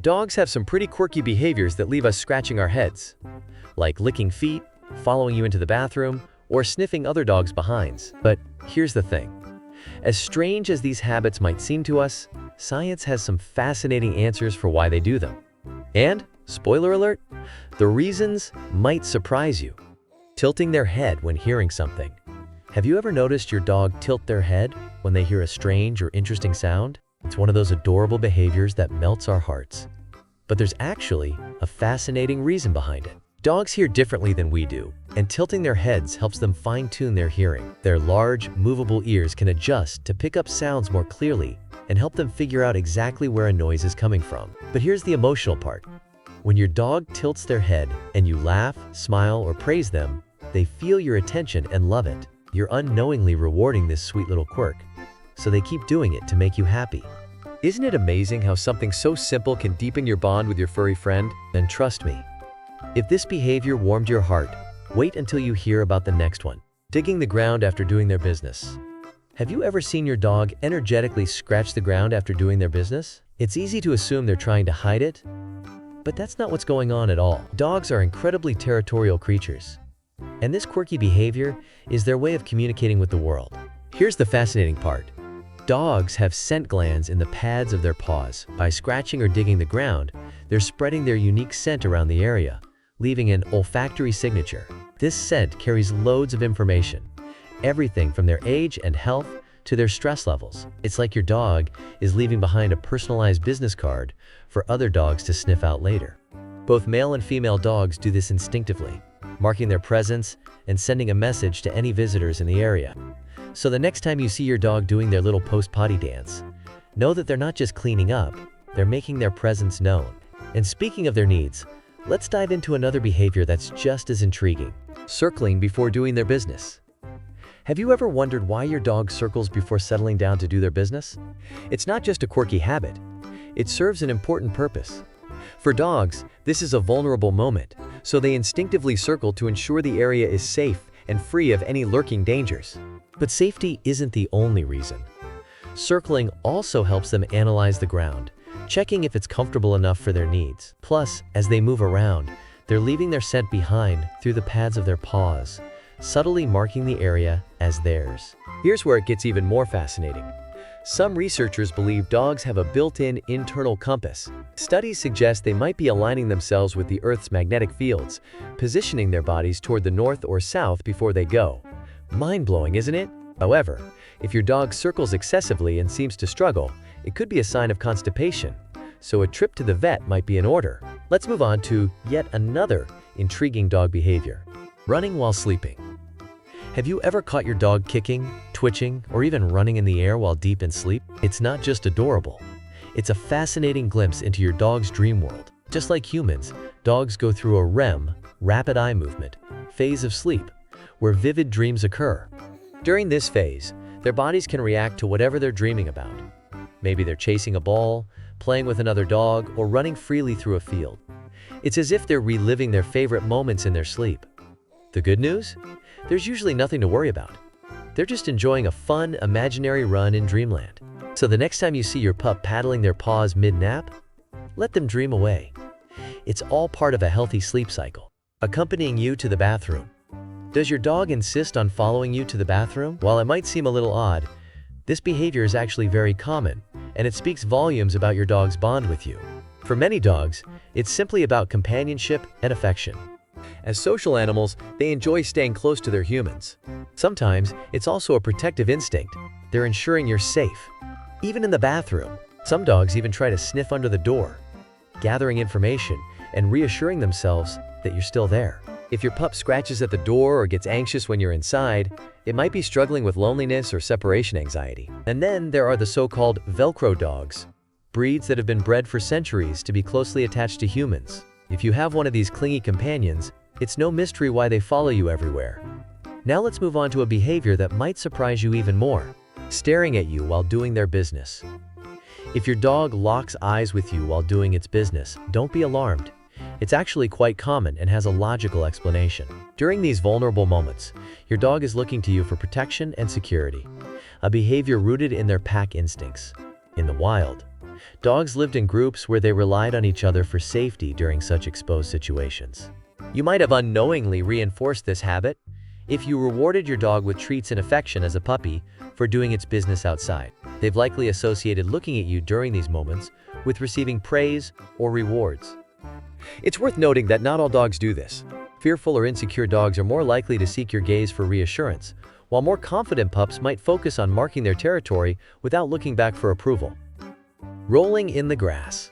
Dogs have some pretty quirky behaviors that leave us scratching our heads, like licking feet, following you into the bathroom, or sniffing other dogs' behinds. But here's the thing. As strange as these habits might seem to us, science has some fascinating answers for why they do them. And, spoiler alert, the reasons might surprise you. Tilting their head when hearing something. Have you ever noticed your dog tilt their head when they hear a strange or interesting sound? It's one of those adorable behaviors that melts our hearts. But there's actually a fascinating reason behind it. Dogs hear differently than we do, and tilting their heads helps them fine-tune their hearing. Their large, movable ears can adjust to pick up sounds more clearly and help them figure out exactly where a noise is coming from. But here's the emotional part. When your dog tilts their head and you laugh, smile, or praise them, they feel your attention and love it. You're unknowingly rewarding this sweet little quirk, so they keep doing it to make you happy. Isn't it amazing how something so simple can deepen your bond with your furry friend? And trust me, if this behavior warmed your heart, wait until you hear about the next one. Digging the ground after doing their business. Have you ever seen your dog energetically scratch the ground after doing their business? It's easy to assume they're trying to hide it, but that's not what's going on at all. Dogs are incredibly territorial creatures, and this quirky behavior is their way of communicating with the world. Here's the fascinating part. Dogs have scent glands in the pads of their paws. By scratching or digging the ground, they're spreading their unique scent around the area, leaving an olfactory signature. This scent carries loads of information, everything from their age and health to their stress levels. It's like your dog is leaving behind a personalized business card for other dogs to sniff out later. Both male and female dogs do this instinctively, marking their presence and sending a message to any visitors in the area. So the next time you see your dog doing their little post-potty dance, know that they're not just cleaning up, they're making their presence known. And speaking of their needs, let's dive into another behavior that's just as intriguing. Circling before doing their business. Have you ever wondered why your dog circles before settling down to do their business? It's not just a quirky habit. It serves an important purpose. For dogs, this is a vulnerable moment, so they instinctively circle to ensure the area is safe and free of any lurking dangers. But safety isn't the only reason. Circling also helps them analyze the ground, checking if it's comfortable enough for their needs. Plus, as they move around, they're leaving their scent behind through the pads of their paws, subtly marking the area as theirs. Here's where it gets even more fascinating. Some researchers believe dogs have a built-in internal compass. Studies suggest they might be aligning themselves with the Earth's magnetic fields, positioning their bodies toward the north or south before they go. Mind-blowing, isn't it? However, if your dog circles excessively and seems to struggle, it could be a sign of constipation, so a trip to the vet might be in order. Let's move on to yet another intriguing dog behavior. Running while sleeping. Have you ever caught your dog kicking, twitching, or even running in the air while deep in sleep? It's not just adorable. It's a fascinating glimpse into your dog's dream world. Just like humans, dogs go through a REM, rapid eye movement, phase of sleep, where vivid dreams occur. During this phase, their bodies can react to whatever they're dreaming about. Maybe they're chasing a ball, playing with another dog, or running freely through a field. It's as if they're reliving their favorite moments in their sleep. The good news? There's usually nothing to worry about. They're just enjoying a fun, imaginary run in dreamland. So the next time you see your pup paddling their paws mid-nap, let them dream away. It's all part of a healthy sleep cycle. Accompanying you to the bathroom. Does your dog insist on following you to the bathroom? While it might seem a little odd, this behavior is actually very common, and it speaks volumes about your dog's bond with you. For many dogs, it's simply about companionship and affection. As social animals, they enjoy staying close to their humans. Sometimes, it's also a protective instinct. They're ensuring you're safe. Even in the bathroom, some dogs even try to sniff under the door, gathering information and reassuring themselves that you're still there. If your pup scratches at the door or gets anxious when you're inside, it might be struggling with loneliness or separation anxiety. And then there are the so-called Velcro dogs, breeds that have been bred for centuries to be closely attached to humans. If you have one of these clingy companions, it's no mystery why they follow you everywhere. Now let's move on to a behavior that might surprise you even more: staring at you while doing their business. If your dog locks eyes with you while doing its business, don't be alarmed. It's actually quite common and has a logical explanation. During these vulnerable moments, your dog is looking to you for protection and security, a behavior rooted in their pack instincts. In the wild, Dogs lived in groups where they relied on each other for safety during such exposed situations. You might have unknowingly reinforced this habit if you rewarded your dog with treats and affection as a puppy for doing its business outside. They've likely associated looking at you during these moments with receiving praise or rewards. It's worth noting that not all dogs do this. Fearful or insecure dogs are more likely to seek your gaze for reassurance, while more confident pups might focus on marking their territory without looking back for approval. Rolling in the grass.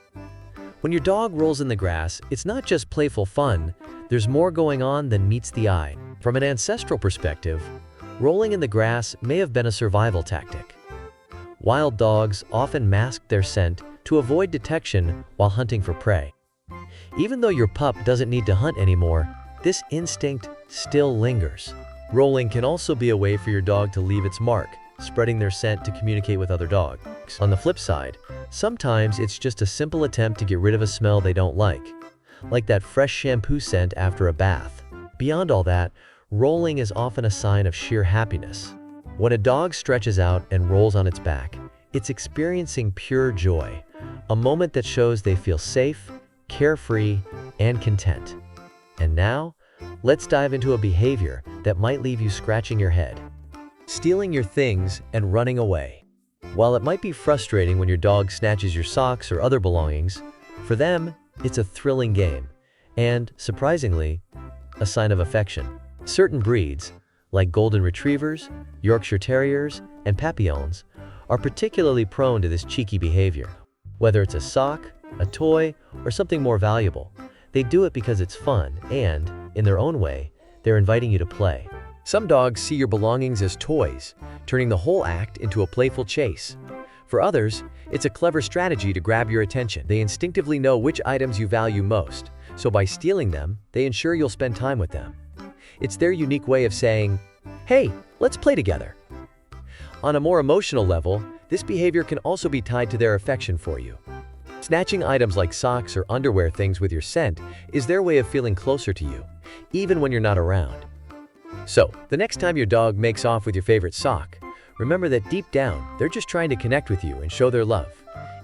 When your dog rolls in the grass, it's not just playful fun, there's more going on than meets the eye. From an ancestral perspective, rolling in the grass may have been a survival tactic. Wild dogs often masked their scent to avoid detection while hunting for prey. Even though your pup doesn't need to hunt anymore, this instinct still lingers. Rolling can also be a way for your dog to leave its mark, spreading their scent to communicate with other dogs. On the flip side, sometimes it's just a simple attempt to get rid of a smell they don't like that fresh shampoo scent after a bath. Beyond all that, rolling is often a sign of sheer happiness. When a dog stretches out and rolls on its back, it's experiencing pure joy, a moment that shows they feel safe, carefree, and content. And now, let's dive into a behavior that might leave you scratching your head. Stealing your things and running away. While it might be frustrating when your dog snatches your socks or other belongings, for them, it's a thrilling game, and, surprisingly, a sign of affection. Certain breeds, like Golden Retrievers, Yorkshire Terriers, and Papillons, are particularly prone to this cheeky behavior. Whether it's a sock, a toy, or something more valuable, they do it because it's fun and, in their own way, they're inviting you to play. Some dogs see your belongings as toys, turning the whole act into a playful chase. For others, it's a clever strategy to grab your attention. They instinctively know which items you value most, so by stealing them, they ensure you'll spend time with them. It's their unique way of saying, "Hey, let's play together." On a more emotional level, this behavior can also be tied to their affection for you. Snatching items like socks or underwear things with your scent is their way of feeling closer to you, even when you're not around. So, the next time your dog makes off with your favorite sock, remember that deep down, they're just trying to connect with you and show their love,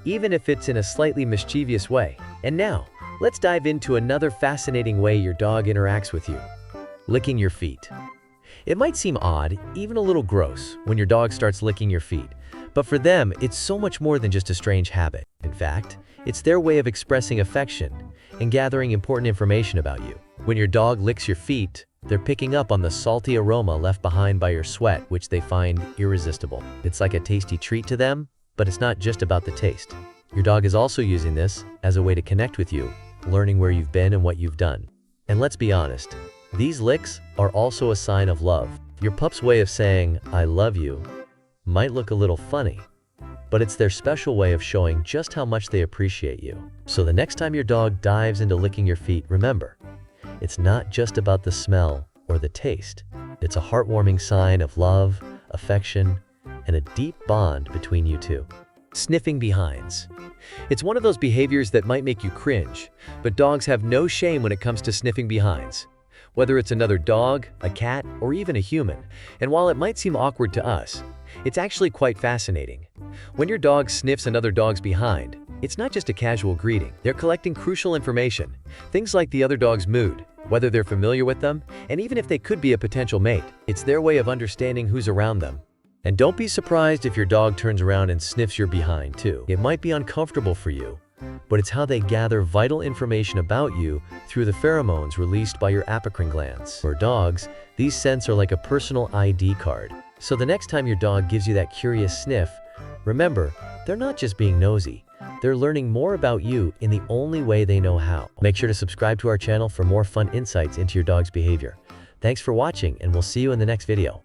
even if it's in a slightly mischievous way. And now, let's dive into another fascinating way your dog interacts with you. Licking your feet. It might seem odd, even a little gross, when your dog starts licking your feet, but for them, it's so much more than just a strange habit. In fact, it's their way of expressing affection and gathering important information about you. When your dog licks your feet, they're picking up on the salty aroma left behind by your sweat, which they find irresistible. It's like a tasty treat to them, but it's not just about the taste. Your dog is also using this as a way to connect with you, learning where you've been and what you've done. And let's be honest, these licks are also a sign of love. Your pup's way of saying, "I love you," might look a little funny, but it's their special way of showing just how much they appreciate you. So the next time your dog dives into licking your feet, remember, it's not just about the smell or the taste. It's a heartwarming sign of love, affection, and a deep bond between you two. Sniffing behinds. It's one of those behaviors that might make you cringe, but dogs have no shame when it comes to sniffing behinds. Whether it's another dog, a cat, or even a human, and while it might seem awkward to us, it's actually quite fascinating. When your dog sniffs another dog's behind, it's not just a casual greeting. They're collecting crucial information, things like the other dog's mood, whether they're familiar with them, and even if they could be a potential mate. It's their way of understanding who's around them. And don't be surprised if your dog turns around and sniffs your behind too. It might be uncomfortable for you, but it's how they gather vital information about you through the pheromones released by your apocrine glands. For dogs, these scents are like a personal ID card. So the next time your dog gives you that curious sniff, remember, they're not just being nosy. They're learning more about you in the only way they know how. Make sure to subscribe to our channel for more fun insights into your dog's behavior. Thanks for watching, and we'll see you in the next video.